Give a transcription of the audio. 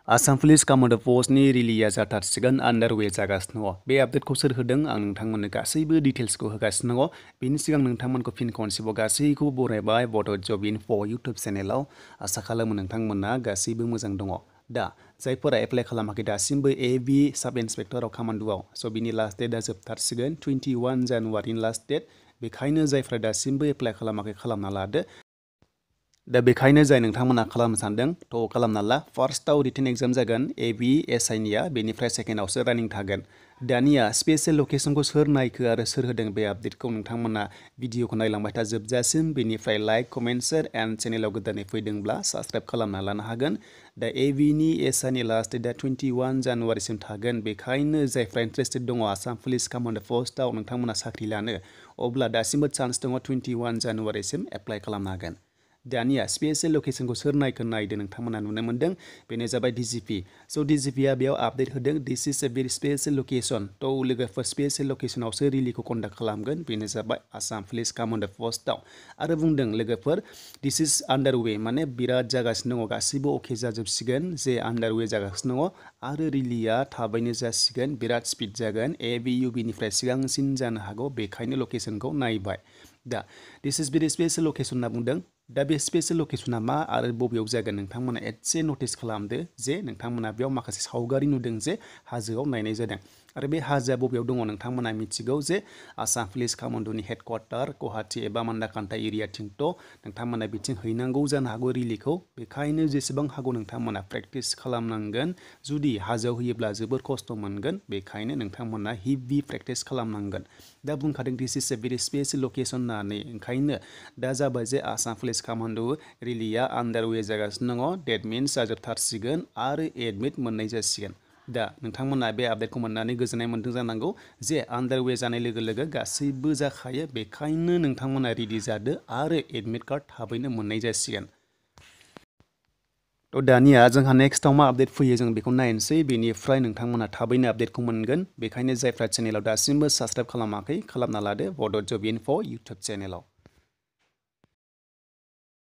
Assam police command पस्टनि रिलिया जाथारसिगोन आन्डारवे जागासिनो दङ। बे आपडेटखौ सोर होदों आं नोंथांमोननो गासैबो डिटेल्सखौ होगासिनो दङ। बेनि सिगां नोंथांमोनखौ फिन खनसेबाव गासैखौबो बरायबाय बड' जब इनफ' इउटुब चेनेलाव। आसा खालामो नोंथांमोना गासैबो मोजां दङ। दा जायफोरा एप्लाइ खालामाखै दासिमबो एबि साब इन्सपेक्टराव कामान्ड'आव स' बिनि लास्ट डेटआ जोबथारसिगोन 21 जानुवारिनि लास्ट डेट। बेखायनो जायफ्रा दासिमबो एप्लाइ खालामाखै खालामना लादो। दा बेखायनो जाय नोंथांमोना खालामनो सानदों थ' खालामना ला। फार्स्टआव रिटेन एग्जाम जागोन एबि एसआइनिया, बेनिफ्राय सेकेन्डआवसो रानिं थागोन। दानिया स्पेसियेल लकेसनखौ सोर नायखो आरो सोर होदों बे आपडेटखौ नोंथांमोना भिडिअखौ नायलांबाय था जोबजासिम। बेनिफ्राय लाइक कमेन्ट शेयार एन्ड चेनेलाव गोदानै फैदोंब्ला साबस्क्राइब खालामना लानो हागोन। दा एबिनि एसआइनि लास्ट डेटआ 21 जानुवारिसिम थागोन। बेखायनो जायफ्रा इन्टारेस्टेड दङ आसाम पुलिस कमान्ड पस्टआव नोंथांमोना साख्रि लानो, अब्ला दासिमबो चान्स दङ 21 जानुवारिसिम एप्लाइ खालामनो हागोन। दानिया स्पेसियेल लकेसनखौ सोर नायखो नायदो नोंथांमोना नुनो मोन्दों। बेनो जाबाय डिजिपि। स' डिजिपिया बेयाव आपडेट होदों this is a very special location. थ' लोगोफोर स्पेसियेल लकेसनावसो रिलिखौ कन्डाक्ट खालामगोन। बेनो जाबाय आसाम पुलिस कमान्ड पस्टआव। आरो बुंदों लोगोफोर दिस इज आन्डारवे, माने बिराद जागासिनो दङ, गासिबो अके जाजोबसिगोन जे आन्डारवे जागासिनो दङ आरो रिलिया थाबैनो जासिगोन, बिराद स्पिड जागोन। एबि इउबिनिफ्राय सिगांसिन जानो हागौ, बेखायनो लकेसनखौ नायबाय। दा दिस इज भेरि स्पेसियेल लकेसन होनना बुंदों। दा बे स्पेसियेल लकेसना मा आरो बबेयाव जागोन नोंथांमोना एसे नटिस खालामदो जे नोंथांमोना बेयाव माखासे सावगारि नुदों जे हाजोआव नायनाय जादों। आरो बे हाजोआ बबेयाव दङ नोंथांमोना मिथिगौ जे आसाम पुलिस कमान्ड'नि हेडक्वार्टार गुवाहाटि एबा मान्दाकान्ता एरियाथिंथ' नोंथांमोना बिथिं हैनांगौ जानो हागौ रिलिखौ। बेखायनो जेसेबां हागौ नोंथांमोना प्रेक्टिस खालामनांगोन। जुदि हाजोआव होयोब्ला जोबोर खस्थ' मोनगोन, बेखायनो नोंथांमोना हेभि प्रेक्टिस खालामनांगोन। दा बुंखादों this is a very special location होननानै, ओंखायनो दा जाबाय जे आसाम पुलिस कमान्ड' रिलिया आन्डारवे जागासिनो दङ। डेट मिन्स जाजोबथारसिगोन आरो एडमिट मोननाय जासिगोन। दा नोंथांमोना बे आपडेटखौ मोननानै गोजोननाय मोन्दों जानांगौ जे आन्डारवे जानाय लोगो लोगो गासैबो जाखायो। बेखायनो नोंथांमोना रेडि जादो आरो एडमिट कार्ड थाबैनो मोननाय जासिगोन। थ' दानिया जोंहा नेक्स्टआव मा आपडेट फैयो जों बेखौ नायनोसै। बेनिफ्राय नोंथांमोना थाबैनो आपडेटखौ मोनगोन। बेखायनो जायफ्रा चेनेलाव दासिमबो साबस्क्राइब खालामाखै खालामना लादो बड' जब इनफ' इउटुब चेनेलाव।